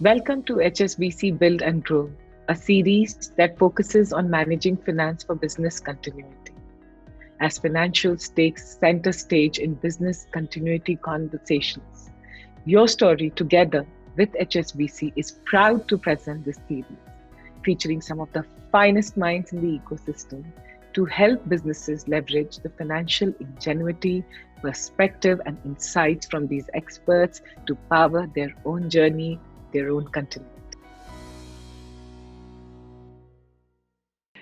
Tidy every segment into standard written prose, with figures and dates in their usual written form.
Welcome to HSBC Build and Grow, a series that focuses on managing finance for business continuity. As financials takes center stage in business continuity conversations, your story together with HSBC is proud to present this series, featuring some of the finest minds in the ecosystem to help businesses leverage the financial ingenuity, perspective, and insights from these experts to power their own journey, their own continuity.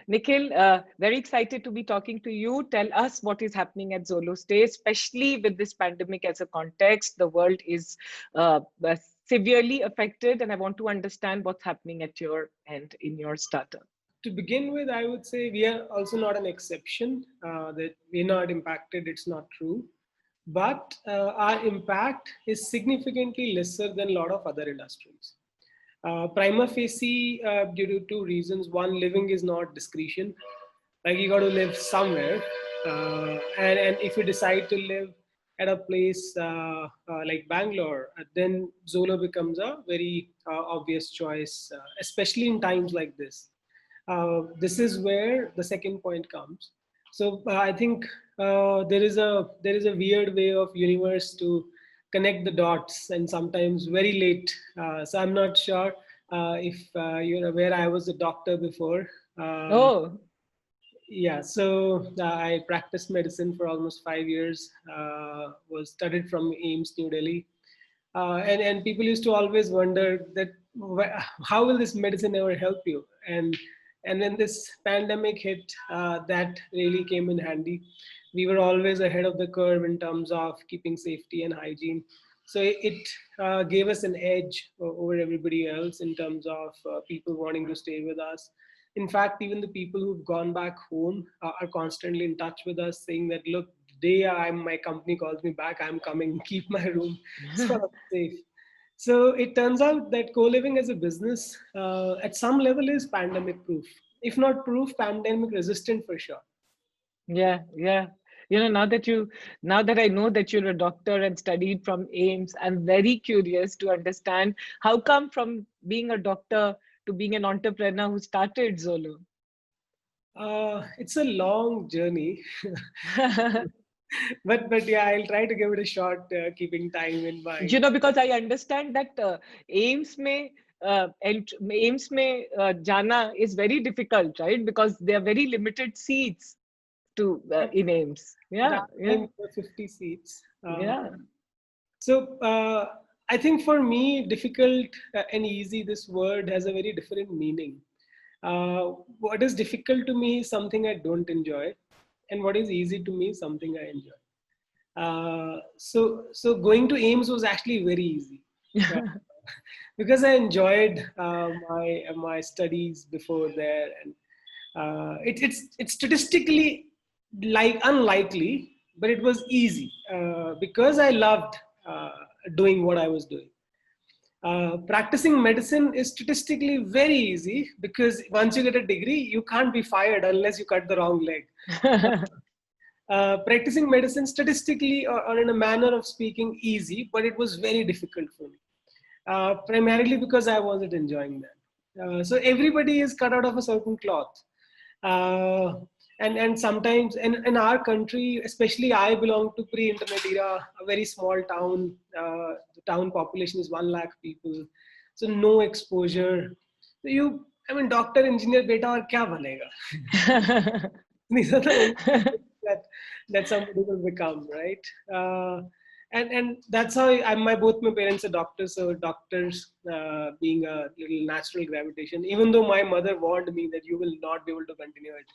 Nikhil, very excited to be talking to you. Tell us what is happening at Zolo Stay, especially with this pandemic as a context. The world is severely affected, and I want to understand what's happening at your end in your startup. To begin with, I would say we are also not an exception, that we're not impacted. It's not true. But our impact is significantly lesser than a lot of other industries. Prima facie, due to two reasons. One, living is not discretion. Like you got to live somewhere. And if you decide to live at a place like Bangalore, then Zolo becomes a very obvious choice, especially in times like this. This is where the second point comes. So I think there is a weird way of universe to connect the dots, and sometimes very late. So I'm not sure if you're aware. I was a doctor before. Um, Oh, yeah, so I practiced medicine for almost 5 years. Was studied from AIMS New Delhi, and people used to always wonder that how will this medicine ever help you? And when this pandemic hit, that really came in handy. We were always ahead of the curve in terms of keeping safety and hygiene. So it gave us an edge over everybody else in terms of people wanting to stay with us. In fact, even the people who've gone back home are constantly in touch with us, saying that, look, the day my company calls me back, I'm coming, keep my room sort of safe. So it turns out that co-living as a business, at some level, is pandemic proof. If not proof, pandemic resistant for sure. yeah, yeah. Now that I know that you're a doctor and studied from AIMS, I'm very curious to understand how come from being a doctor to being an entrepreneur who started Zolo. It's a long journey, but yeah, I'll try to give it a shot, keeping time in mind. Because I understand that AIMS में AIMS में जाना is very difficult, right? Because there are very limited seats to in AIMS. There Yeah, are yeah, only 50 seats. yeah. So I think for me, difficult and easy, this word has a very different meaning. What is difficult to me is something I don't enjoy, and what is easy to me is something I enjoy. So going to AIMS was actually very easy. Uh, because I enjoyed my studies before there, and it's statistically like unlikely, but it was easy because I loved doing what I was doing. Practicing medicine is statistically very easy because once you get a degree, you can't be fired unless you cut the wrong leg. Practicing medicine statistically or in a manner of speaking easy, but it was very difficult for me, primarily because I wasn't enjoying that. So everybody is cut out of a certain cloth. Uh, and sometimes in our country, especially I belong to pre-internet era, a very small town. The town population is 1 lakh people, so no exposure. So I mean, doctor, engineer, beta, or kya banega? These are the only things that somebody will become, right? And that's how both my parents are doctors, so doctors being a little natural gravitation. Even though my mother warned me that you will not be able to continue it,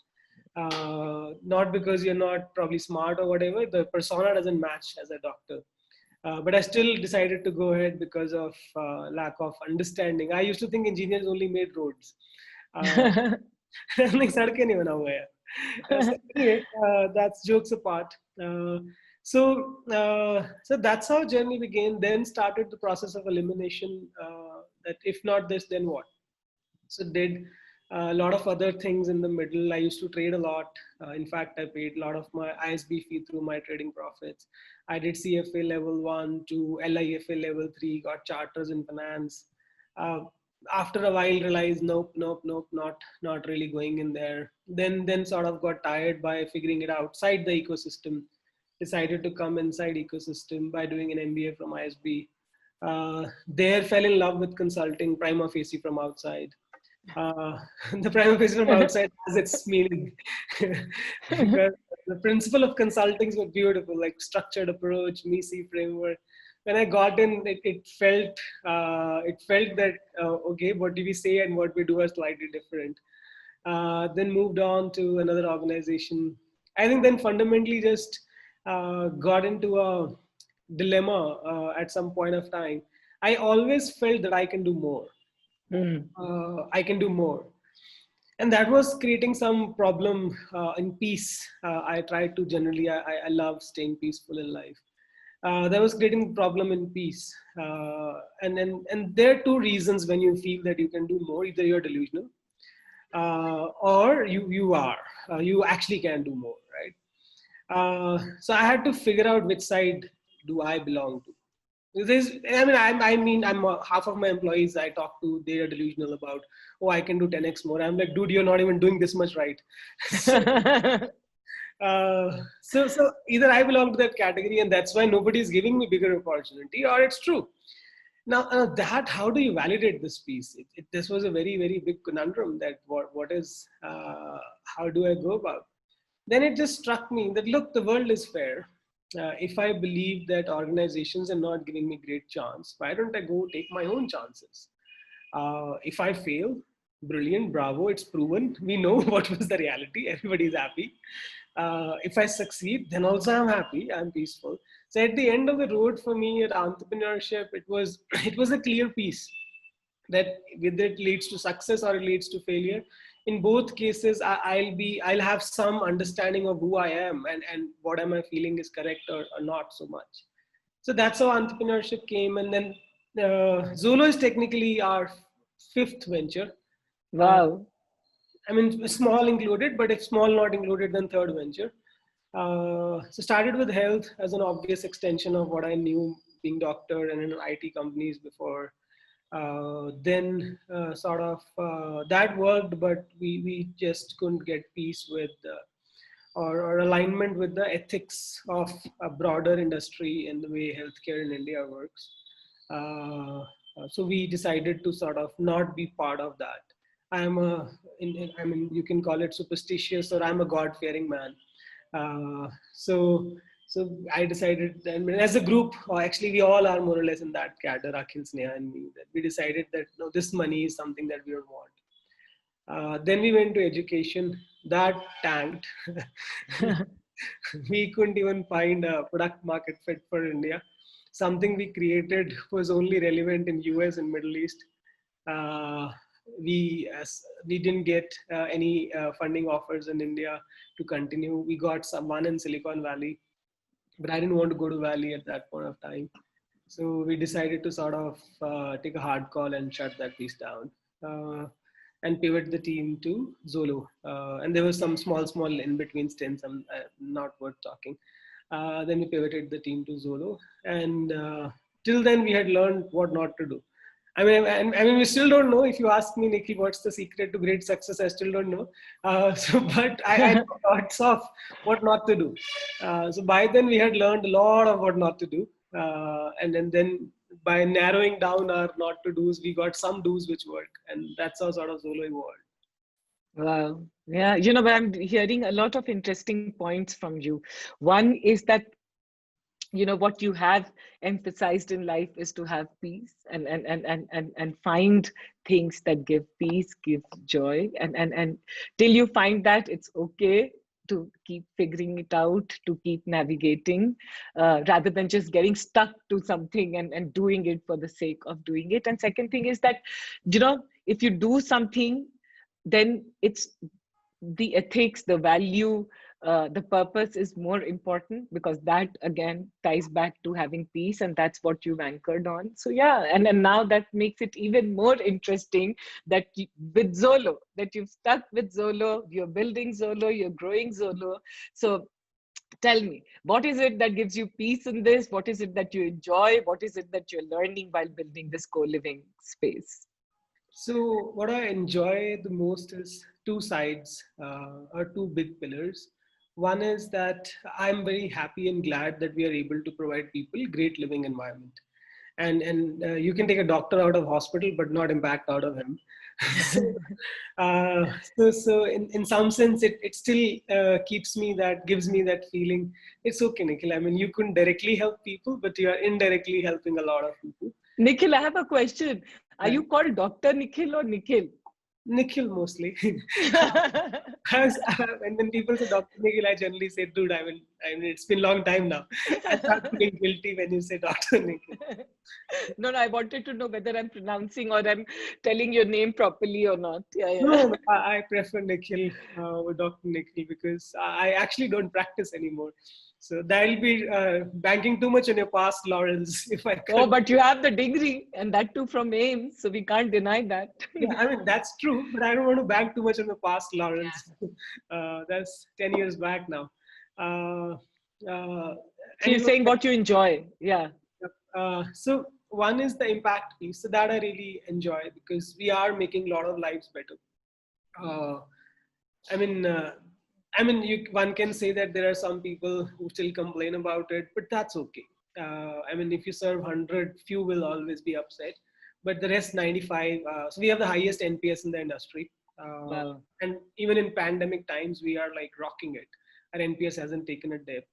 not because you're not probably smart or whatever, the persona doesn't match as a doctor. But I still decided to go ahead because of lack of understanding. I used to think engineers only made roads. Uh, नहीं सड़कें नहीं बना हुआ है so anyway, that's jokes apart. So that's how journey began. Then started the process of elimination. That if not this, then what? So did a lot of other things in the middle. I used to trade a lot. In fact, I paid a lot of my ISB fee through my trading profits. I did CFA level 1 to LIFA level 3, got charters in finance. Uh, After a while, realized nope, not really going in there. Then sort of got tired by figuring it outside the ecosystem. Decided to come inside ecosystem by doing an MBA from ISB. There fell in love with consulting prima facie from outside. uh, the prima facie from outside has its meaning because the principle of consulting were beautiful, like structured approach, MECE framework. When I got in, it felt that okay, what do we say and what we do are slightly different. Then moved on to another organization. I think then fundamentally just got into a dilemma at some point of time. I always felt that I can do more. Mm. I can do more. And that was creating some problem in peace. I tried to generally, I love staying peaceful in life. That was creating problem in peace. And there are two reasons when you feel that you can do more. Either you're delusional or you actually can do more, right? So I had to figure out which side do I belong to. I mean, half of my employees I talk to, they are delusional about, oh, I can do 10x more. I'm like, dude, you're not even doing this much right. so, so either I belong to that category, and that's why nobody is giving me bigger opportunity, or it's true. Now, that how do you validate this piece? This was a very very big conundrum. That what is how do I go about? Then it just struck me that look, the world is fair. If I believe that organizations are not giving me great chance, why don't I go take my own chances? If I fail, brilliant, bravo, it's proven. We know what was the reality. Everybody's happy. If I succeed, then also I'm happy. I'm peaceful. So at the end of the road for me at entrepreneurship, it was it was a clear piece that whether it leads to success or it leads to failure. In both cases, I'll have some understanding of who I am and what am I feeling is correct or not so much. So that's how entrepreneurship came. And then Zolo is technically our fifth venture. Uh, Wow. I mean, small included, but if small not included, then third venture. So started with health as an obvious extension of what I knew being doctor and in IT companies before. Then sort of that worked, but we just couldn't get peace with or alignment with the ethics of a broader industry and the way healthcare in India works. So we decided to sort of not be part of that. I'm a, I mean, you can call it superstitious, or I'm a God-fearing man. So, so I decided, and as a group, or actually we all are more or less in that cadre, Akhil, Sneha, and me, that we decided that no, this money is something that we don't want. Then we went to education. That tanked. We couldn't even find a product market fit for India. Something we created was only relevant in US and Middle East. Uh, we didn't get any funding offers in India to continue. We got someone in Silicon Valley, but I didn't want to go to Valley at that point of time. So we decided to sort of take a hard call and shut that piece down. And pivot the team to Zolo. And there was some small in between stints, not worth talking. Then we pivoted the team to Zolo. And till then, we had learned what not to do. I mean, we still don't know. If you ask me, Nikki, what's the secret to great success? I still don't know. But I know lots of what not to do. So by then, we had learned a lot of what not to do. And then by narrowing down our not to do's, we got some do's which work, and that's how sort of Zolo evolved. Wow. Yeah, but I'm hearing a lot of interesting points from you. One is that, what you have emphasized in life is to have peace and find things that give peace, give joy. And till you find that, it's okay to keep figuring it out, to keep navigating, rather than just getting stuck to something and doing it for the sake of doing it. And second thing is that, if you do something, then it's the ethics, the value, the purpose is more important, because that again ties back to having peace, and that's what you've anchored on. So yeah, and now that makes it even more interesting that with Zolo, that you've stuck with Zolo, you're building Zolo, you're growing Zolo. So Tell me, what is it that gives you peace in this? What is it that you enjoy? What is it that you're learning while building this co-living space? So what I enjoy the most is two sides or two big pillars. One is that I'm very happy and glad that we are able to provide people great living environment. And you can take a doctor out of hospital, but not impact out of him. so, so in some sense, it still keeps me that gives me that feeling. It's okay, Nikhil. I mean, you couldn't directly help people, but you are indirectly helping a lot of people. Nikhil, I have a question. Are you called Dr. Nikhil or Nikhil? Nikhil mostly. And when people say Dr. Nikhil, I generally say, dude, I mean, it's been a long time now. I start feeling guilty when you say Dr. Nikhil. No, I wanted to know whether I'm pronouncing or I'm telling your name properly or not. Yeah. No, I prefer Nikhil over Dr. Nikhil because I actually don't practice anymore. So that'll be banking too much on your past laurels if I Oh, could. but you have the degree and that too from AIMS, so we can't deny that. Yeah, I mean, that's true, but I don't want to bank too much on the past laurels. That's 10 years back now. Uh, uh, So you're saying what you enjoy. Yeah. so one is the impact piece. So that I really enjoy because we are making a lot of lives better. Uh, I mean, one can say that there are some people who still complain about it, but that's okay. I mean, if you serve 100, few will always be upset, but the rest 95. So we have the highest NPS in the industry, Wow. and even in pandemic times, we are like rocking it. Our NPS hasn't taken a dip.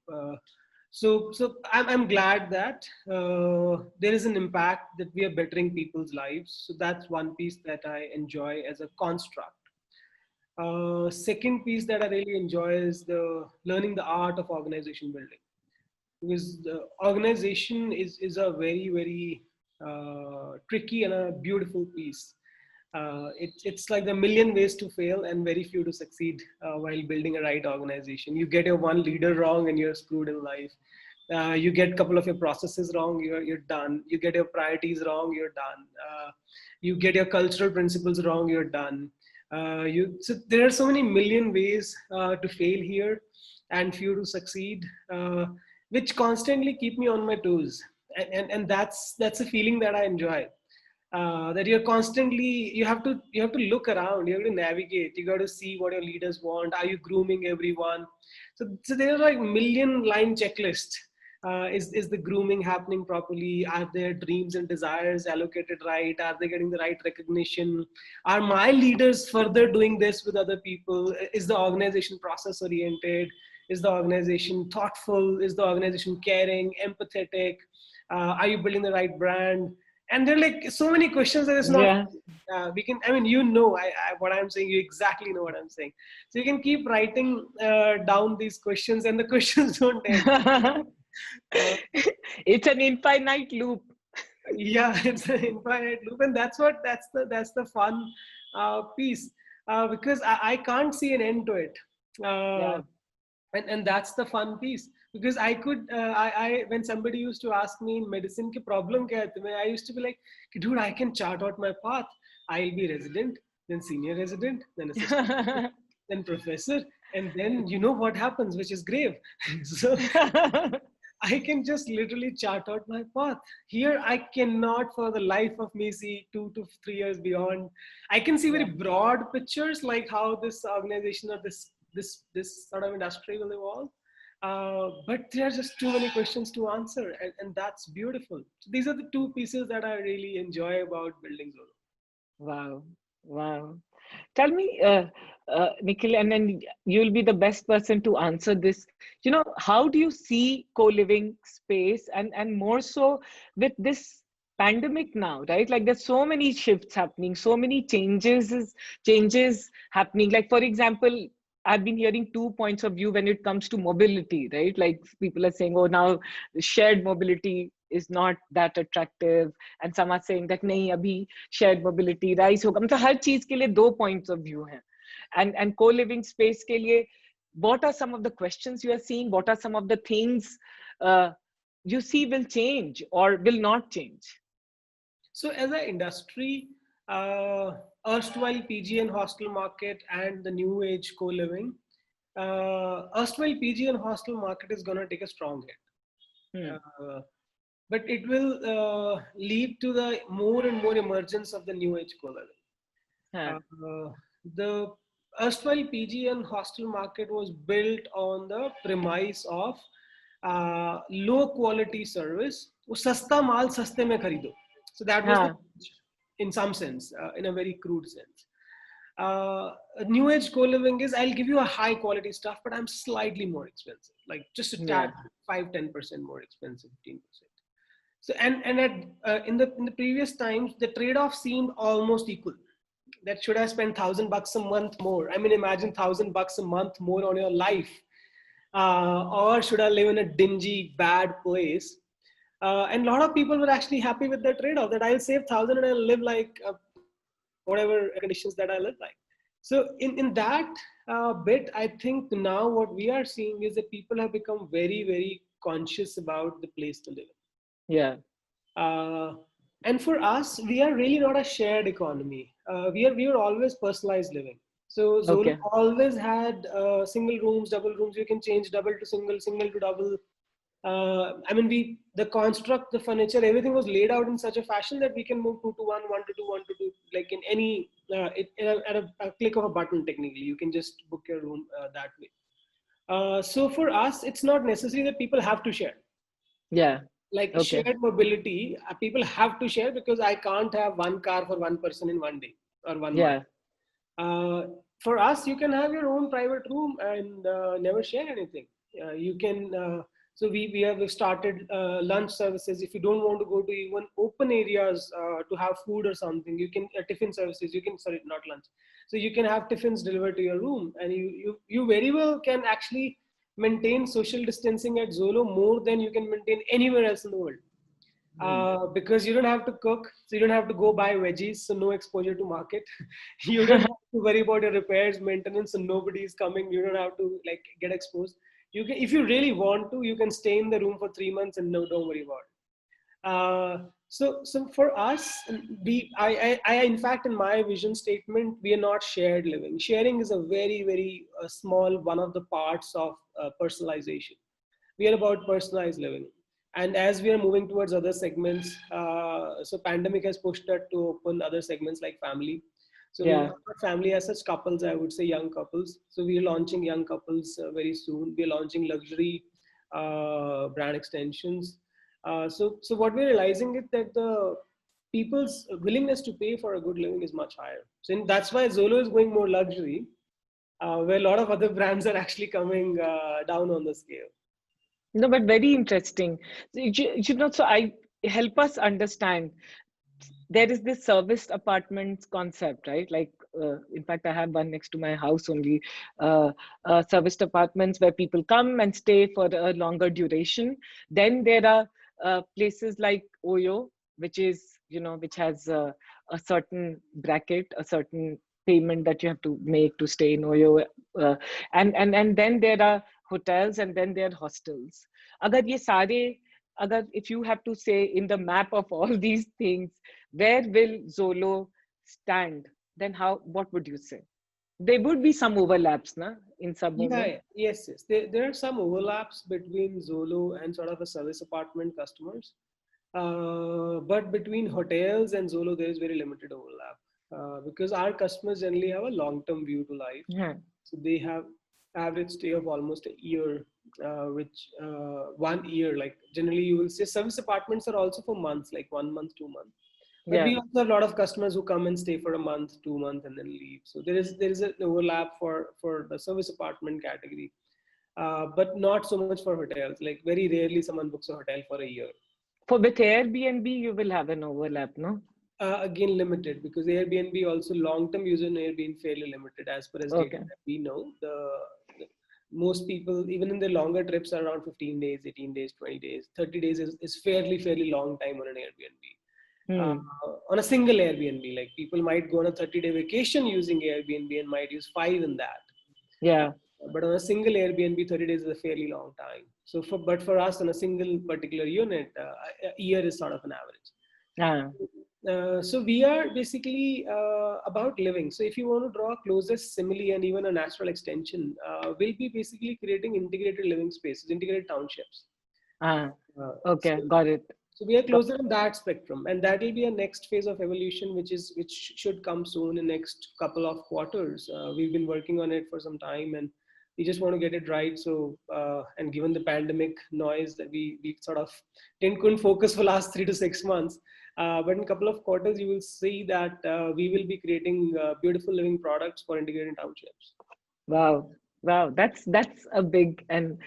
So I'm glad that there is an impact that we are bettering people's lives. So that's one piece that I enjoy as a construct. Second piece that I really enjoy is the learning the art of organization building, because the organization is a very tricky and a beautiful piece. It's like the million ways to fail and very few to succeed while building a right organization. You get your one leader wrong and you're screwed in life. You get a couple of your processes wrong, you're done. You get your priorities wrong, you're done. You get your cultural principles wrong, you're done. So there are so many million ways to fail here and few to succeed, which constantly keep me on my toes. And that's a feeling that I enjoy. That you're constantly you have to look around, you have to navigate, you got to see what your leaders want, are you grooming everyone. So there's like million line checklist. Is the grooming happening properly? Are their dreams and desires allocated right? Are they getting the right recognition? Are my leaders further doing this with other people? Is the organization process oriented? Is the organization thoughtful? Is the organization caring, empathetic? Are you building the right brand? And there are like so many questions that it's not. Yeah. We can. I mean, what I'm saying. You exactly know what I'm saying. So you can keep writing down these questions, and the questions don't end. It's an infinite loop. Yeah, it's an infinite loop, and that's the fun piece, because I can't see an end to it. Yeah. And that's the fun piece, because I could I when somebody used to ask me in medicine ki problem kya hai tumhe, I used to be like, dude, I can chart out my path. I'll be resident, then senior resident, then assistant, then professor, and then you know what happens, which is grave. So I can just literally chart out my path. Here, I cannot for the life of me see 2 to 3 years beyond. I can see very Yeah. broad pictures, like how this organization or this sort of industry will evolve. But there are just too many questions to answer, and that's beautiful. So these are the two pieces that I really enjoy about building Zolo. Wow. Wow. Tell me, Nikhil, and then you'll be the best person to answer this. How do you see co-living space and more so with this pandemic now, right? Like there's so many shifts happening, so many changes happening. Like for example, I've been hearing two points of view when it comes to mobility, right? Like people are saying, oh, now shared mobility is not that attractive, and some are saying that nahi abhi shared mobility rise hoga. मतलब हर चीज के लिए दो points of view हैं. And co-living space के लिए, what are some of the questions you are seeing? What are some of the things uh, you see will change or will not change? So as an industry, erstwhile PG and hostel market and the new age co-living, erstwhile PG and hostel market is going to take a strong hit. Hmm. But it will lead to the more and more emergence of the new age co-living. Huh. The erstwhile PG and hostel market was built on the premise of low quality service. वो सस्ता माल सस्ते में खरीदो. So that was the, Huh. in some sense, in a very crude sense. New age co-living is I'll give you a high quality stuff, but I'm slightly more expensive, like just a tad, Yeah. 5-10% more expensive, 15%. So and at in the previous times, the trade-off seemed almost equal. That should I spend $1,000 a month more? I mean, imagine $1,000 a month more on your life, or should I live in a dingy, bad place? And a lot of people were actually happy with the trade-off that I'll save 1,000 and I'll live like whatever conditions that I live like. So in that bit, I think now what we are seeing is that people have become very, very conscious about the place to live. Yeah. And for us, we are really not a shared economy. We are always personalized living. So Zolo Okay. always had single rooms, double rooms. You can change double to single, single to double. I mean, the construct, the furniture, everything was laid out in such a fashion that we can move 2 to 1, 1 to 2, 1 to 2, like in any at a click of a button. Technically, you can just book your room that way. So for us, it's not necessary that people have to share. Yeah. Like Okay. shared mobility, people have to share because I can't have one car for one person in one day or one month. Yeah. For us, you can have your own private room and never share anything. You can. So we have started lunch services. If you don't want to go to even open areas to have food or something, you can tiffin services. You can, sorry, not lunch. So you can have tiffins delivered to your room, and you very well can actually maintain social distancing at Zolo more than you can maintain anywhere else in the world. Because you don't have to cook, so you don't have to go buy veggies, so no exposure to market. You don't have to worry about your repairs, maintenance, so nobody is coming. You don't have to like get exposed. You can, if you really want to, you can stay in the room for 3 months and no, don't worry about it. So for us, in fact, in my vision statement, we are not shared living. Sharing is a very, very small one of the parts of personalization. We are about personalized living. And as we are moving towards other segments, so pandemic has pushed us to open other segments like family. So we Yeah. talk about family as such couples, I would say young couples. So we are launching young couples very soon. We are launching luxury brand extensions. So what we're realizing is that the people's willingness to pay for a good living is much higher. So that's why Zolo is going more luxury, where a lot of other brands are actually coming down on the scale. No, but very interesting. So so I help us understand. There is this serviced apartments concept, right? Like, in fact, I have one next to my house only. Serviced apartments where people come and stay for a longer duration. Then there are places like Oyo, which is, which has a certain bracket, a certain payment that you have to make to stay in Oyo, and then there are hotels, and then there are hostels. अगर ये सारे, if you have to say in the map of all these things, where will Zolo stand? Then what would you say? There would be some overlaps, na, in some moment. Yeah, yes, yes. There are some overlaps between Zolo and sort of a service apartment customers. But between hotels and Zolo, there is very limited overlap because our customers generally have a long-term view to life. Yeah. So they have average stay of almost a year, which 1 year, like generally you will say service apartments are also for months, like 1 month, 2 months. But Yeah. we also have a lot of customers who come and stay for a month, 2 months, and then leave. So there is an overlap for the service apartment category, but not so much for hotels. Like very rarely someone books a hotel for a year. For with Airbnb, you will have an overlap, no? Again, limited because Airbnb also long-term user in Airbnb fairly limited as per as data Okay. that we know. The most people, even in their longer trips, are around 15 days, 18 days, 20 days, 30 days is fairly long time on an Airbnb. Hmm. On a single Airbnb, like people might go on a 30-day vacation using Airbnb and might use 5 in that. Yeah. But on a single Airbnb, 30 days is a fairly long time. So but for us on a single particular unit, a year is sort of an average. Ah. So we are basically about living. So if you want to draw a closest simile and even a natural extension, we'll be basically creating integrated living spaces, integrated townships. Ah, Uh, okay, so, got it. so we are closer in that spectrum, and that will be a next phase of evolution, which should come soon in next couple of quarters. We've been working on it for some time, and we just want to get it right. So, and given the pandemic noise that we sort of couldn't focus for last 3 to 6 months, but in a couple of quarters, you will see that we will be creating beautiful living products for integrated townships. Wow, wow, that's a big and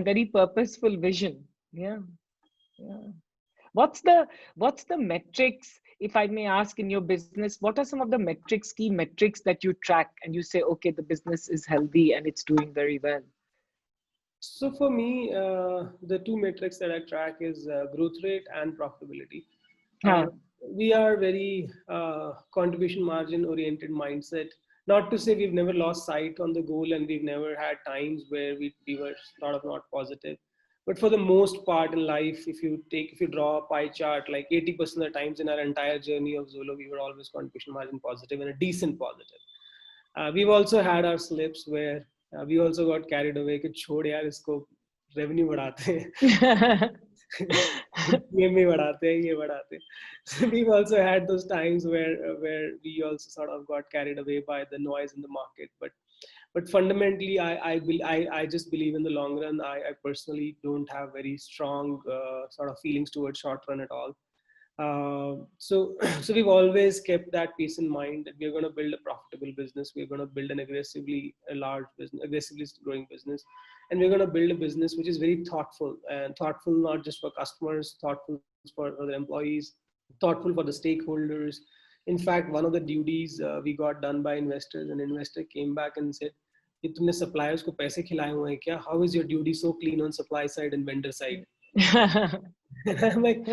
very purposeful vision. Yeah, yeah. What's the what's the metrics, if I may ask, in your business? What are some of the metrics, key metrics that you track and you say, okay, the business is healthy and it's doing very well? So for me, the two metrics that I track is growth rate and profitability. Uh, Huh. we are very contribution margin oriented mindset. Not to say we've never lost sight on the goal and we've never had times where we were sort of not positive. But for the most part in life, if you draw a pie chart, like 80% of the times in our entire journey of Zolo, we were always contribution margin positive and a decent positive. We've also had our slips where we also got carried away कि छोड़ यार इसको revenue बढ़ाते हैं PMA बढ़ाते हैं ये बढ़ाते हैं. So we've also had those times where we also sort of got carried away by the noise in the market, but fundamentally I just believe in the long run. I personally don't have very strong sort of feelings towards short run at all. So so we've always kept that piece in mind that we're going to build a profitable business, we're going to build an aggressively a large business, aggressively growing business, and we're going to build a business which is very thoughtful, and thoughtful not just for customers, thoughtful for the employees, thoughtful for the stakeholders. In fact, one of the duties we got done by investors, an investor came back and said, "ये तुमने suppliers को पैसे खिलाए हुए हैं क्या? How is your duty so clean on supply side and vendor side?" And I'm like,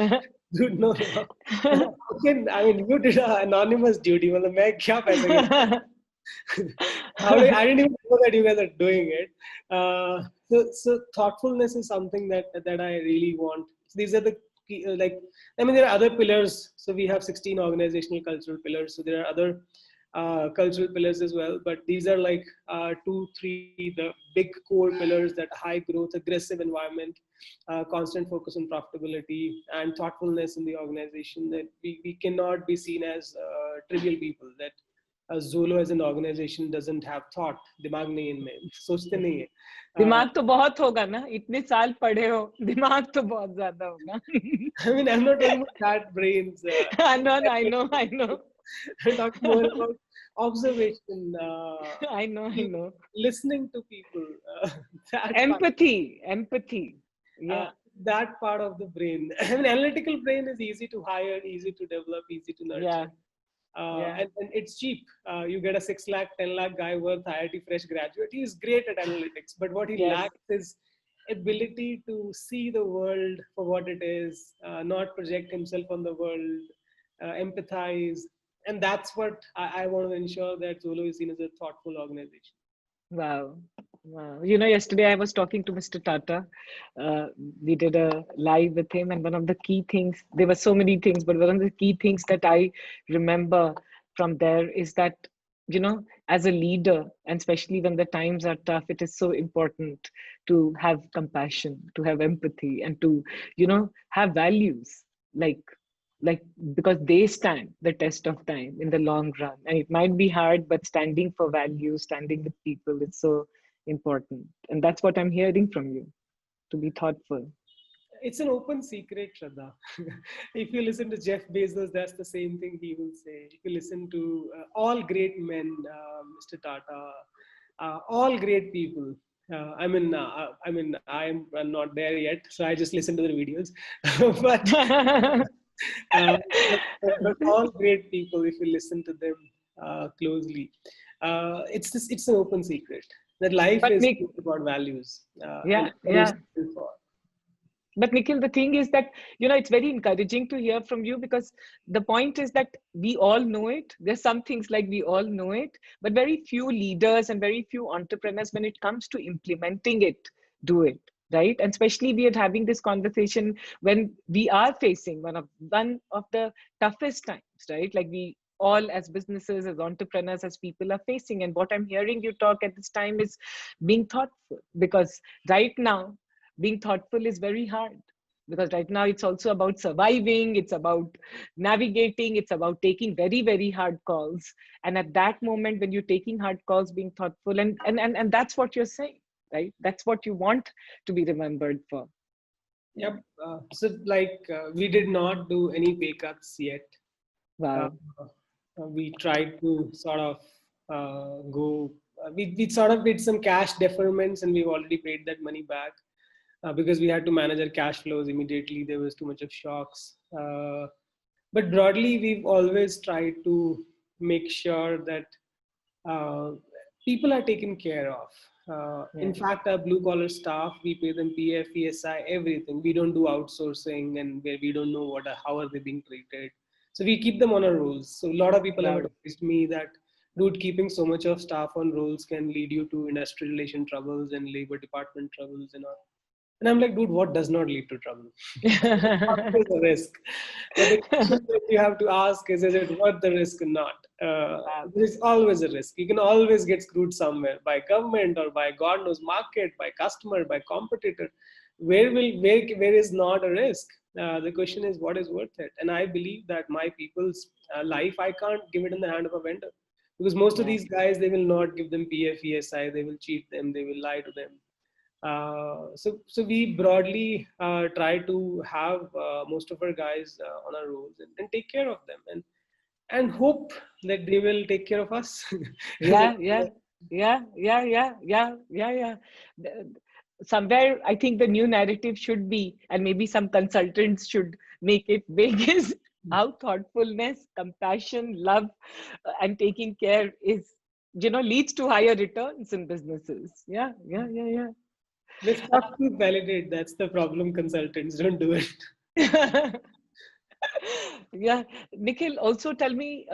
dude, no, no. Okay, I mean, you did an anonymous duty. मतलब मैं क्या पैसे खिलाऊं? I didn't even know that you guys are doing it. So thoughtfulness is something that I really want. So these are the key, like, I mean, there are other pillars. So we have 16 organizational cultural pillars. So there are other cultural pillars as well. But these are like two, three, the big core pillars: that high growth, aggressive environment, constant focus on profitability, and thoughtfulness in the organization. That we cannot be seen as trivial people. That Zolo as an organization doesn't have thought. दिमाग नहीं है इनमें, सोचते नहीं है. दिमाग तो बहुत होगा ना, इतने साल पढ़े हो, दिमाग तो बहुत ज्यादा होगा. I mean, I'm not talking about that brains. I know. I'm talking more about observation. I know. Listening to people. That Empathy. Yeah. That part of the brain. I mean, analytical brain is easy to hire, easy to develop, easy to nurture. Yeah. And it's cheap. You get a 6 lakh, 10 lakh guy worth IIT fresh graduate. He is great at analytics, but what he lacks is ability to see the world for what it is, not project himself on the world, empathize. And that's what I want to ensure, that Zolo is seen as a thoughtful organization. Wow. You know, yesterday I was talking to Mr. Tata. We did a live with him, and one of the key things, there were so many things, but one of the key things that I remember from there is that, you know, as a leader, and especially when the times are tough, it is so important to have compassion, to have empathy, and to, you know, have values, like because they stand the test of time in the long run. And it might be hard, but standing for values, standing with people, is so important. And that's what I'm hearing from you, to be thoughtful. It's an open secret, Shraddha. If you listen to Jeff Bezos, that's the same thing he will say. If you listen to all great men, Mr. Tata, all great people. I'm not there yet, so I just listen to the videos. but, uh, but all great people, if you listen to them closely, it's an open secret that life is about values. Yeah. But Nikhil, the thing is that, you know, it's very encouraging to hear from you, because the point is that we all know it. There's some things like we all know it, but very few leaders and very few entrepreneurs, when it comes to implementing it, do it. right? And especially we are having this conversation when we are facing one of the toughest times, right? Like we all as businesses, as entrepreneurs, as people are facing. And what I'm hearing you talk at this time is being thoughtful, because right now being thoughtful is very hard, because right now it's also about surviving, it's about navigating, it's about taking very, very hard calls. And at that moment when you're taking hard calls, being thoughtful, and that's what you're saying, right? That's what you want to be remembered for. Yep. So like we did not do any pay cuts yet. Uh, Wow. we tried to sort of go. We sort of did some cash deferments, and we've already paid that money back because we had to manage our cash flows immediately. There was too much of shocks. But broadly, we've always tried to make sure that uh, people are taken care of. In Yeah. fact, our blue collar staff, we pay them PF, ESI, everything. We don't do outsourcing, and where we don't know how are they being treated. So we keep them on our rolls. So a lot of people have Wow. advised me that, dude, keeping so much of staff on rolls can lead you to industrial relation troubles and labor department troubles and all. And I'm like, dude, what does not lead to trouble? Always a risk. But the question that you have to ask is it worth the risk or not? Wow. There is always a risk. You can always get screwed somewhere by government or by God knows market, by customer, by competitor. Where is not a risk? The question is what is worth it? And I believe that my people's life, I can't give it in the hand of a vendor, because most of Yeah. these guys, they will not give them PF, ESI, they will cheat them, they will lie to them. So we broadly try to have most of our guys on our roles, and take care of them, and hope that they will take care of us. As Yeah, yeah, yeah, yeah, yeah, yeah, yeah, yeah. The- Somewhere, I think the new narrative should be, and maybe some consultants should make it big, is how thoughtfulness, compassion, love, and taking care is, leads to higher returns in businesses. Yeah, yeah, yeah, the stuff to validate. That's the problem. Consultants don't do it. yeah. Yeah, Nikhil, also tell me,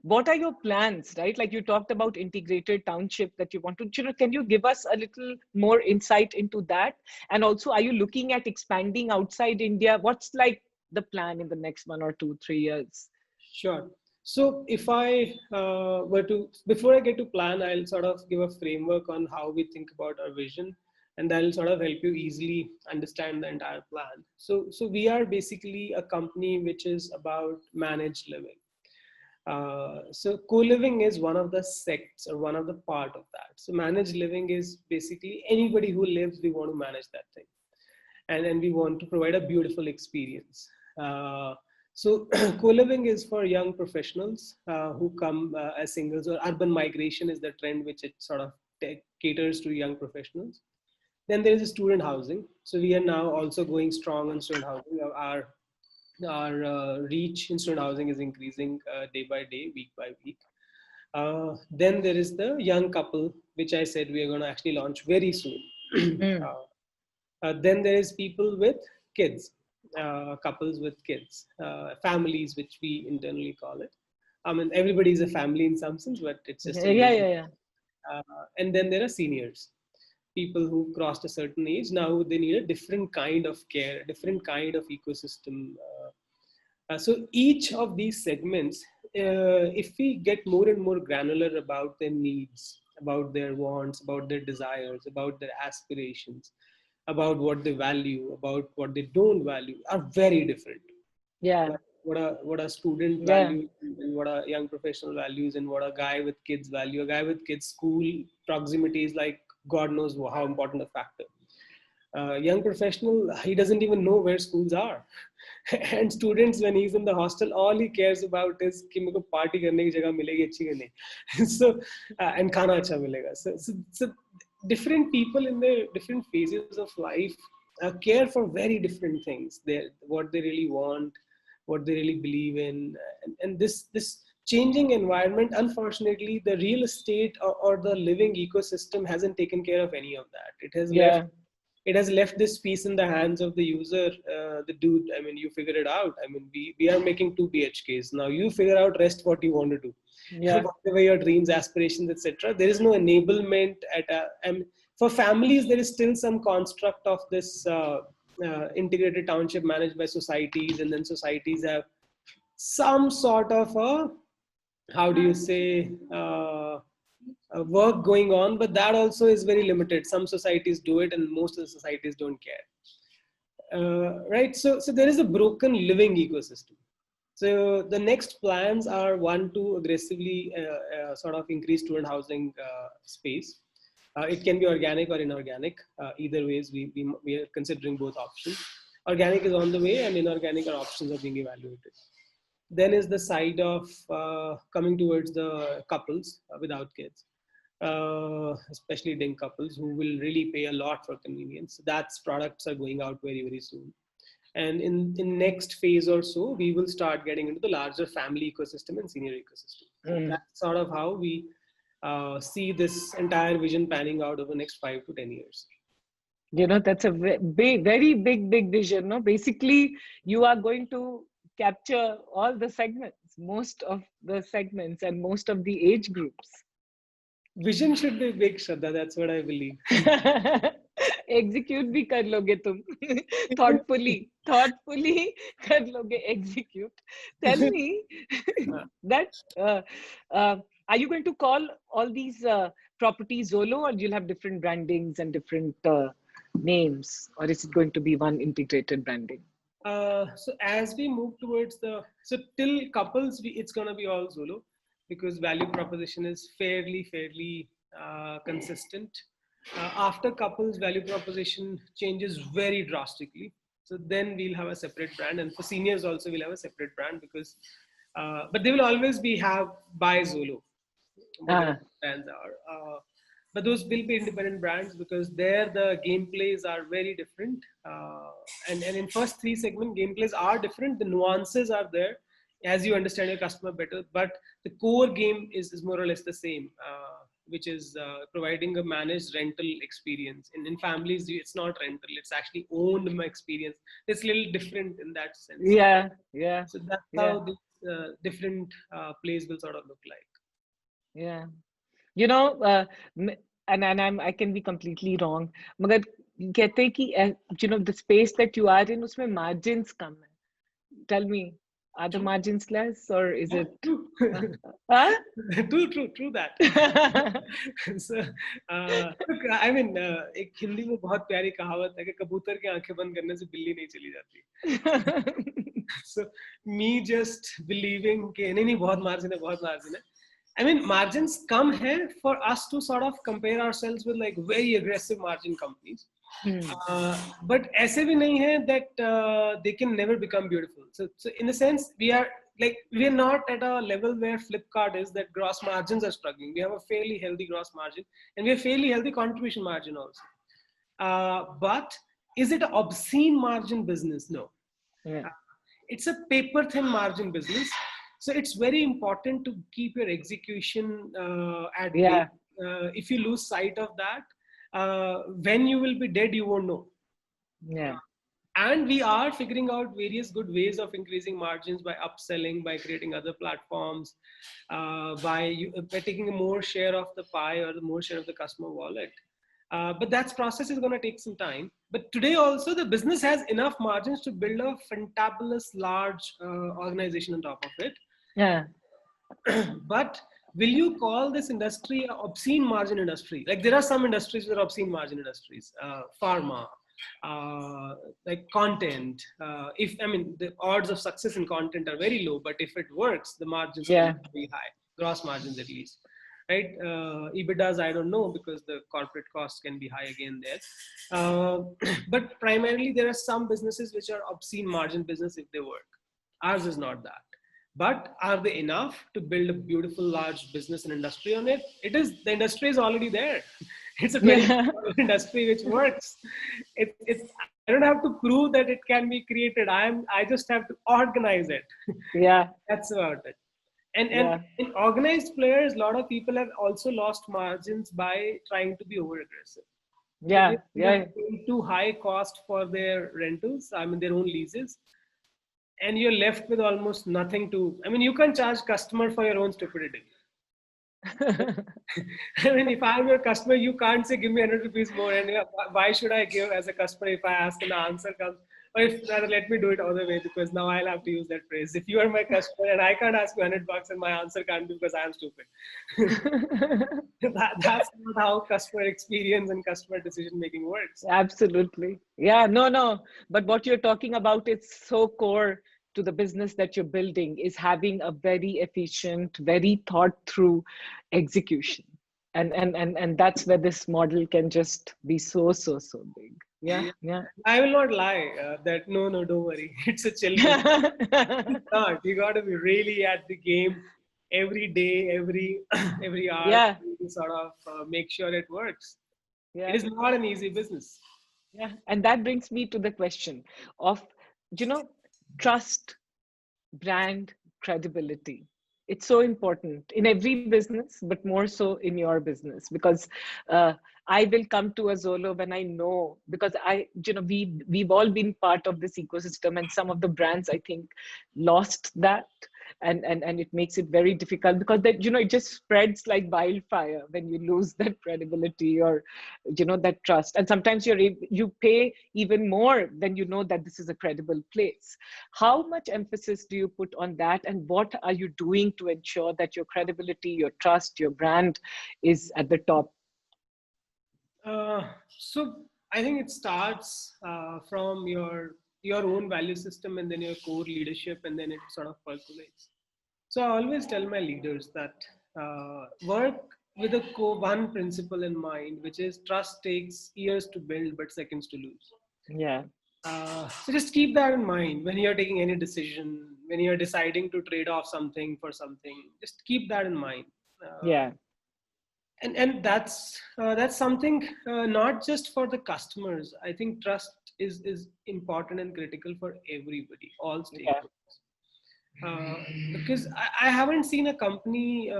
what are your plans, right? Like you talked about integrated township that you want to, can you give us a little more insight into that? And also, are you looking at expanding outside India? What's like the plan in the next 1 or 2, 3 years? Sure. So if I were to, before I get to plan, I'll sort of give a framework on how we think about our vision, and that'll sort of help you easily understand the entire plan. So we are basically a company which is about managed living. So co-living is one of the sects or one of the part of that. So managed living is basically anybody who lives, we want to manage that thing, and we want to provide a beautiful experience. So co-living is for young professionals who come as singles, or urban migration is the trend which it sort of caters to young professionals. Then there is student housing. So we are now also going strong on student housing. Our reach in student housing is increasing day by day, week by week. Then there is the young couple, which I said we are going to actually launch very soon. Mm. uh, then there is people with kids, couples with kids, families, which we internally call it. I mean, everybody is a family in some sense, but it's just Yeah, a yeah, loose. yeah. Uh, and then there are seniors, people who crossed a certain age. Now they need a different kind of care, a different kind of ecosystem. So each of these segments, if we get more and more granular about their needs, about their wants, about their desires, about their aspirations, about what they value, about what they don't value, are very different. Yeah, Like what a student yeah, values, and what a young professional values, and what a guy with kids value. A guy with kids, school proximity is like God knows how important a factor. Young professional, he doesn't even know where schools are. And students, when he's in the hostel, all he cares about is कि मेरे को party करने की जगह मिलेगी अच्छी कि नहीं. So and खाना अच्छा मिलेगा. So different people in their different phases of life care for very different things. What they really want, what they really believe in, and this changing environment, unfortunately the real estate, or the living ecosystem hasn't taken care of any of that. yeah, It has left this piece in the hands of the user. The dude, I mean, you figure it out. I mean, we are making 2 BHKs now. You figure out rest what you want to do, yeah, whatever your dreams, aspirations, etc. There is no enablement at a. For families, there is still some construct of this integrated township managed by societies, and then societies have some sort of a, how do you say, work going on, but that also is very limited. Some societies do it, and most of the societies don't care. Right? So there is a broken living ecosystem. So the next plans are, one, to aggressively sort of increase student housing space. It can be organic or inorganic. Either ways, we are considering both options. Organic is on the way, and inorganic options are being evaluated. Then is the side of coming towards the couples without kids, especially DING couples who will really pay a lot for convenience. That's products are going out very, very soon. And in next phase or so, we will start getting into the larger family ecosystem and senior ecosystem. So that's sort of how we see this entire vision panning out over the next 5 to 10 years. That's a very big vision. No, basically, you are going to capture all the segments, most of the segments, and most of the age groups. Vision should be big, Shraddha. That's what I believe. Execute भी कर लोगे तुम. thoughtfully कर लोगे execute. Tell me that are you going to call all these properties Zolo, or you'll have different brandings and different names, or is it going to be one integrated branding? So as we move towards till couples, it's going to be all Zolo, because value proposition is fairly consistent. After couples, value proposition changes very drastically. So then we'll have a separate brand, and for seniors also we'll have a separate brand, because but they will always have by Zolo. Brands are. But those will be independent brands, because there the gameplays are very different. And in first 3 segment, gameplays are different. The nuances are there as you understand your customer better. But the core game is more or less the same, which is providing a managed rental experience. In families, it's not rental, it's actually owned experience. It's a little different in that sense. Yeah. So that's how these different plays will sort of look like. Yeah. And I can be completely wrong, मगर कहते हैं कि the space that you are in, उसमें margins कम है. Tell me, are the margins less, or is it? True that. So, look, I mean, एक हिंदी में बहुत प्यारी कहावत है कि कबूतर की आंखें बंद करने से बिल्ली नहीं चली जाती. So me just believing कि नहीं बहुत margin है. I mean, margins come here for us to sort of compare ourselves with like very aggressive margin companies. But ऐसे भी नहीं है that they can never become beautiful. So in a sense, we are not at a level where Flipkart is, that gross margins are struggling. We have a fairly healthy gross margin, and we have fairly healthy contribution margin also. But is it an obscene margin business? No. It's a paper thin margin business. So it's very important to keep your execution at bay. If you lose sight of that, when you will be dead, you won't know. And we are figuring out various good ways of increasing margins by upselling, by creating other platforms, by taking more share of the pie or more share of the customer wallet. But that process is going to take some time. But today also, the business has enough margins to build a fantabulous large organization on top of it. But will you call this industry an obscene margin industry? Like, there are some industries that are obscene margin industries, pharma, like content. The odds of success in content are very low, but if it works, the margins are very high, gross margins at least, right? EBITDAs, I don't know, because the corporate costs can be high again there. But primarily, there are some businesses which are obscene margin business if they work. Ours is not that. But are they enough to build a beautiful large business and industry on it? The industry is already there. It's a very industry which works. I don't have to prove that it can be created. I just have to organize it. That's about it. And in organized players, a lot of people have also lost margins by trying to be over aggressive. Paying too high cost for their rentals, their own leases. And you're left with almost nothing to, you can charge customer for your own stupidity. I mean, if I'm your customer, you can't say, give me 100 rupees more. And why should I give as a customer if I ask and the answer comes? Or if rather, let me do it other way because now I'll have to use that phrase. If you are my customer and I can't ask you 100 bucks and my answer can't be because I'm stupid. That's not how customer experience and customer decision making works. Absolutely. Yeah, no. But what you're talking about is so core to the business that you're building is having a very efficient, very thought through execution. And that's where this model can just be so big. Yeah, Yeah. yeah. I will not lie that no, don't worry. It's a chill business. It's not. You got to be really at the game every day, every hour Yeah, to sort of make sure it works. It yeah. is not an easy business. Yeah, and that brings me to the question of, you know, trust, brand, credibility. It's so important in every business, but more so in your business because uh, I will come to a Zolo when I know, because we've all been part of this ecosystem, and some of the brands I think lost that, and it makes it very difficult because that it just spreads like wildfire when you lose that credibility or that trust. And sometimes you pay even more when you know that this is a credible place. How much emphasis do you put on that, and what are you doing to ensure that your credibility, your trust, your brand is at the top? So I think it starts from your own value system and then your core leadership, and then it sort of percolates. So I always tell my leaders that work with a one principle in mind, which is trust takes years to build but seconds to lose. Yeah, So just keep that in mind when you're taking any decision, when you're deciding to trade off something for something. Just keep that in mind. Uh, yeah, and that's something not just for the customers. I think trust is important and critical for everybody, all yeah, stakeholders. Because I haven't seen a company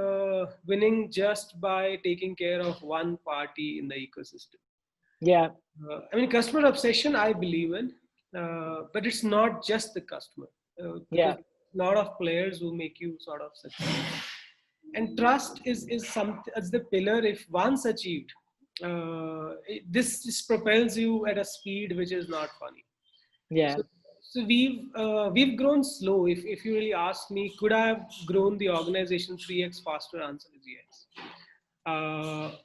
winning just by taking care of one party in the ecosystem. yeah, I mean, customer obsession I believe in, but it's not just the customer, because yeah, a lot of players who make you sort of succeed. And trust is something as the pillar. If once achieved, this just propels you at a speed which is not funny. yeah, So we've grown slow. If you really ask me, could I have grown the organization 3x faster? Answer is yes.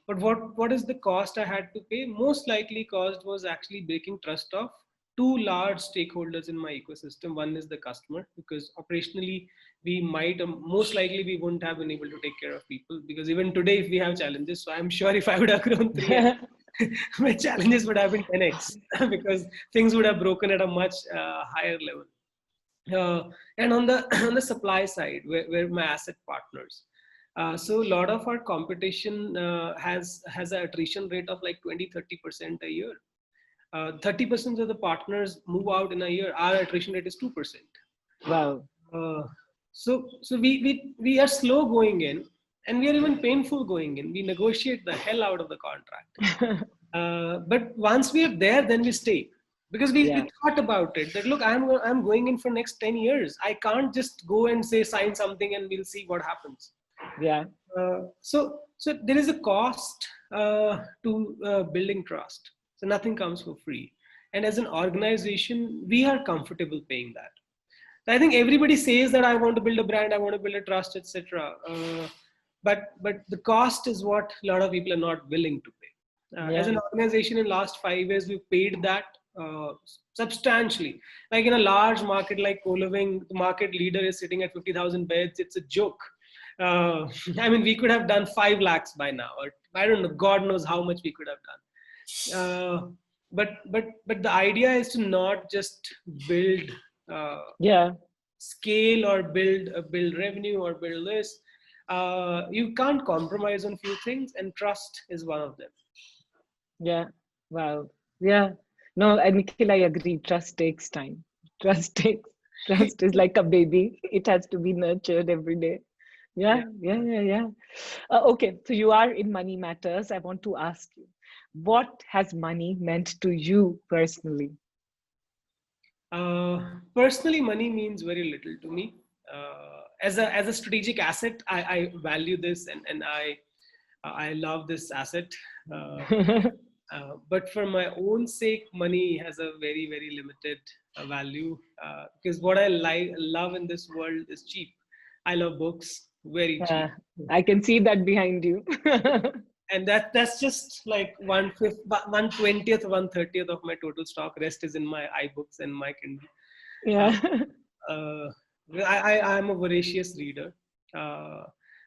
But what is the cost I had to pay? Most likely cost was actually breaking trust of two large stakeholders in my ecosystem. One is the customer, because operationally we might most likely we wouldn't have been able to take care of people, because even today if we have challenges, so I'm sure if I would have grown 3x, my challenges would have been 10x because things would have broken at a much higher level. And on the on the supply side, where my asset partners. So a lot of our competition has an attrition rate of like 20-30% a year. 30% of the partners move out in a year. Our attrition rate is 2%. wow. So we are slow going in, and we are even painful going in. We negotiate the hell out of the contract. But once we are there, then we stay, because Yeah, we thought about it that look, I'm going in for next 10 years. I can't just go and say sign something and we'll see what happens. yeah, So there is a cost to building trust. So nothing comes for free, and as an organization, we are comfortable paying that. I think everybody says that I want to build a brand, I want to build a trust, etc. But the cost is what a lot of people are not willing to pay. As yeah, an organization, in last 5 years, we've paid that substantially. Like in a large market like co-living, the market leader is sitting at 50,000 beds. It's a joke. I mean, we could have done 5 lakhs by now, or I don't know. God knows how much we could have done. But the idea is to not just build uh, yeah, scale or build revenue or build this. You can't compromise on few things, and trust is one of them. yeah. Wow. Yeah. No, and Nikhil, I agree. Trust takes time. Trust is like a baby. It has to be nurtured every day. Yeah. Yeah. Okay, so you are in Money Matters. I want to ask you, what has money meant to you personally? Personally, money means very little to me. as a strategic asset, I value this, and I love this asset. Uh, but for my own sake, money has a very, very limited value, because what I love in this world is cheap. I love books, very cheap, I can see that behind you. and that's just like 1/5, 1/20th, 1/30th of my total stock. Rest is in my iBooks and my Kindle. Uh, Yeah. uh, I'm a voracious reader, uh,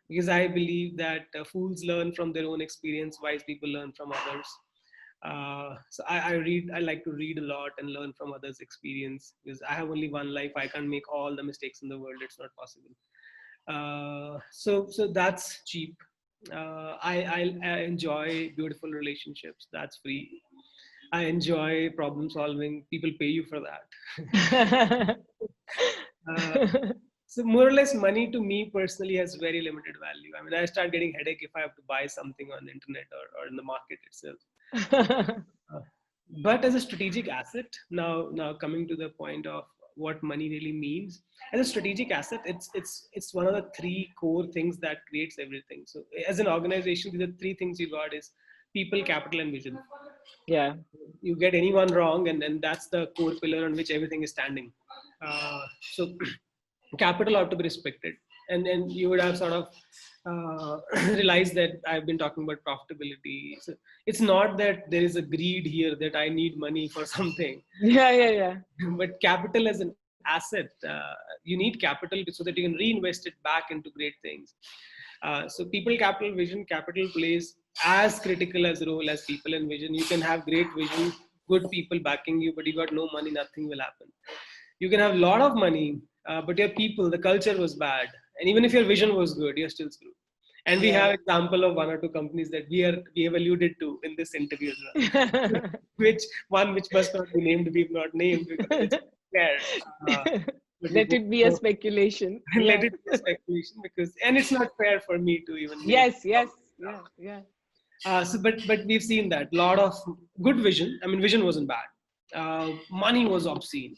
because I believe that fools learn from their own experience, wise people learn from others. So I read. I like to read a lot and learn from others' experience, because I have only one life. I can't make all the mistakes in the world. It's not possible. So that's cheap. I enjoy beautiful relationships. That's free. I enjoy problem solving. People pay you for that. uh, so more or less, money to me personally has very limited value. I mean, I start getting headache if I have to buy something on the internet, or in the market itself. Uh, but as a strategic asset, now coming to the point of what money really means, as a strategic asset, it's one of the three core things that creates everything. So as an organization, these are three things you got: is people, capital, and vision. Yeah. You get anyone wrong, and then that's the core pillar on which everything is standing. So capital ought to be respected, and you would have sort of realized that I've been talking about profitability. So it's not that there is a greed here that I need money for something. Yeah, yeah, yeah. But capital as an asset, you need capital so that you can reinvest it back into great things. So people, capital, vision. Capital plays as critical as role as people and vision. You can have great vision, good people backing you, but you got no money, nothing will happen. You can have a lot of money, but your people, the culture was bad, and even if your vision was good, you're still screwed. And we have example of one or two companies that we have alluded to in this interview as well. which must not be named, we've not named because it's fair. But we Let both it be a know, speculation. let Yeah. it be a speculation, because and it's not fair for me to even name. Yes, yes. Yeah, yeah. But we've seen that lot of good vision. I mean, vision wasn't bad. Money was obscene,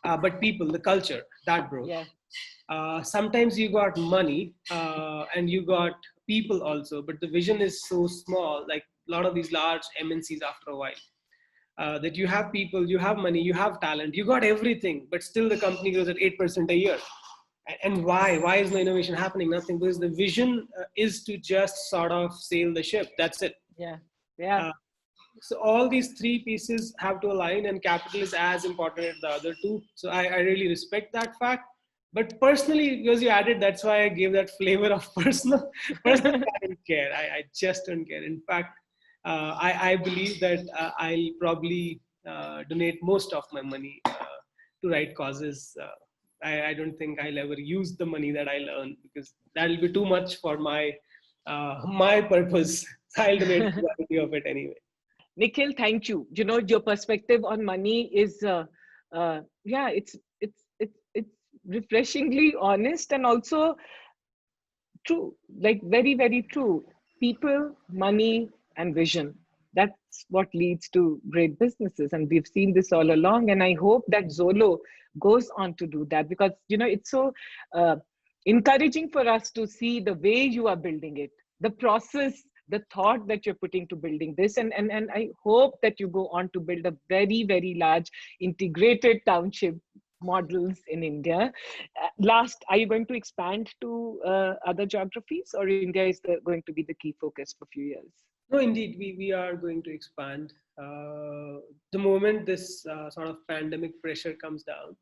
but people, the culture, that broke. Yeah. Sometimes you got money, and you got people also, but the vision is so small. Like a lot of these large MNCs, after a while, that you have people, you have money, you have talent, you got everything, but still the company grows at 8% a year. And why? Why is no innovation happening? Nothing, because the vision is to just sort of sail the ship. That's it. Yeah. Yeah. Uh, so all these three pieces have to align, and capital is as important as the other two. So I really respect that fact. But personally, because you added, that's why I gave that flavor of personal. Personally, I don't care. I just don't care. In fact, I believe that I'll probably donate most of my money to right causes. I don't think I'll ever use the money that I'll earn, because that'll be too much for my purpose. So I'll donate the majority of it anyway. Nikhil, thank you. You know, your perspective on money is, yeah, it's refreshingly honest and also true, like very, very true. People, money, and vision. That's what leads to great businesses. And we've seen this all along. And I hope that Zolo goes on to do that, because, you know, it's so encouraging for us to see the way you are building it, the process, the thought that you're putting to building this. And I hope that you go on to build a very, very large integrated township models in India. Last, are you going to expand to other geographies, or India is going to be the key focus for a few years? No, indeed, we are going to expand. The moment this sort of pandemic pressure comes down,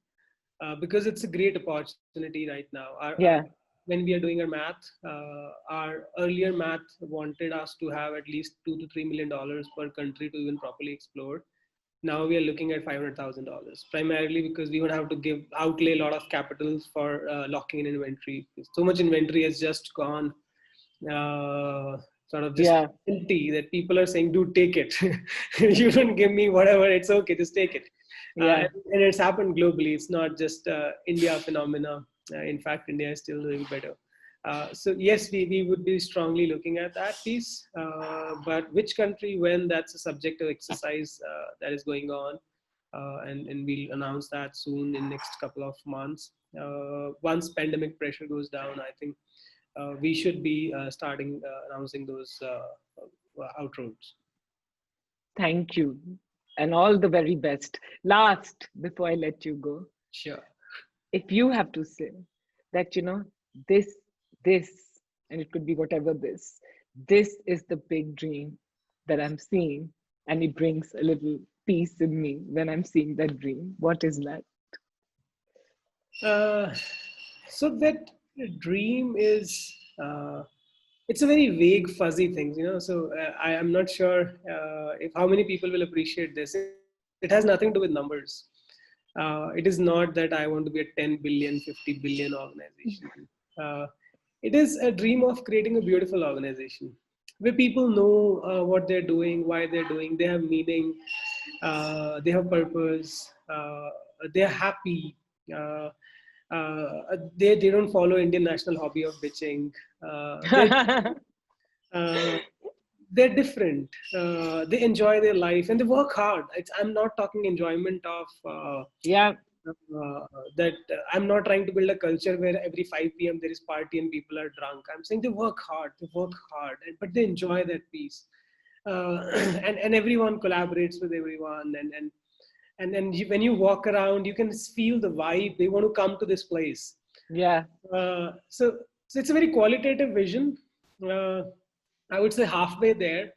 because it's a great opportunity right now. Yeah. When we are doing our math, our earlier math wanted us to have at least $2 to $3 million per country to even properly explore. Now we are looking at $500,000, primarily because we would have to outlay a lot of capital for locking in inventory. So much inventory has just gone, sort of just Yeah. empty, that people are saying, dude, take it. You don't give me whatever, it's okay, just take it. Yeah. And it's happened globally. It's not just India phenomena. In fact, India is still doing better. So yes, we would be strongly looking at that piece. But which country, when, that's a subject of exercise that is going on. And we'll announce that soon in next couple of months. Once pandemic pressure goes down, I think we should be starting announcing those outroads. Thank you. And all the very best. Last, before I let you go, Sure. if you have to say that, this, this, and it could be whatever this is the big dream that I'm seeing, and it brings a little peace in me when I'm seeing that dream. What is that? Uh, so that dream is it's a very vague, fuzzy thing, So I am not sure if how many people will appreciate this. It has nothing to do with numbers. It is not that I want to be a 10 billion, 50 billion organization. Uh, it is a dream of creating a beautiful organization where people know what they're doing, why they're doing, they have meaning, they have purpose, they're happy. Uh, they don't follow Indian national hobby of bitching. Uh, they're different. They enjoy their life and they work hard. I'm not talking enjoyment of Yeah. that. I'm not trying to build a culture where every 5 p.m. there is party and people are drunk. I'm saying they work hard. They work hard, but they enjoy that piece. And everyone collaborates with everyone, and then when you walk around, you can feel the vibe. They want to come to this place. Yeah. So it's a very qualitative vision. Uh, I would say halfway there,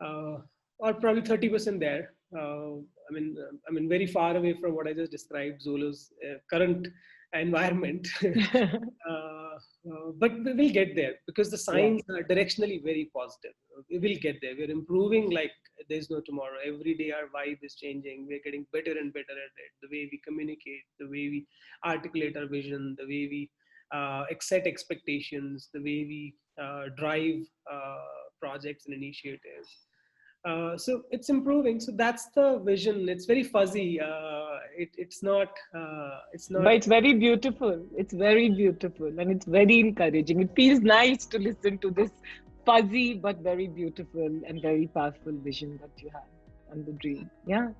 or probably 30% there. I mean, very far away from what I just described, Zolo's current environment. But we will get there because the signs are directionally very positive. We will get there. We're improving like there's no tomorrow. Every day our vibe is changing. We're getting better and better at it. The way we communicate, the way we articulate our vision, the way we set expectations, the way we drive projects and initiatives. So it's improving. So that's the vision. It's very fuzzy. It's not. It's not. But it's very beautiful. It's very beautiful, and it's very encouraging. It feels nice to listen to this fuzzy but very beautiful and very powerful vision that you have and the dream. Yeah.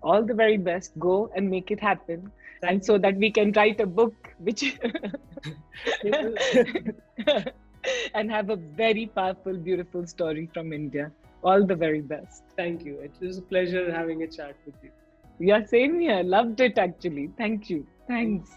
All the very best. Go and make it happen. And so that we can write a book which and have a very powerful, beautiful story from India. All the very best. Thank you. It was a pleasure having a chat with you. Yeah, same here. Loved it actually. Thank you. Thanks.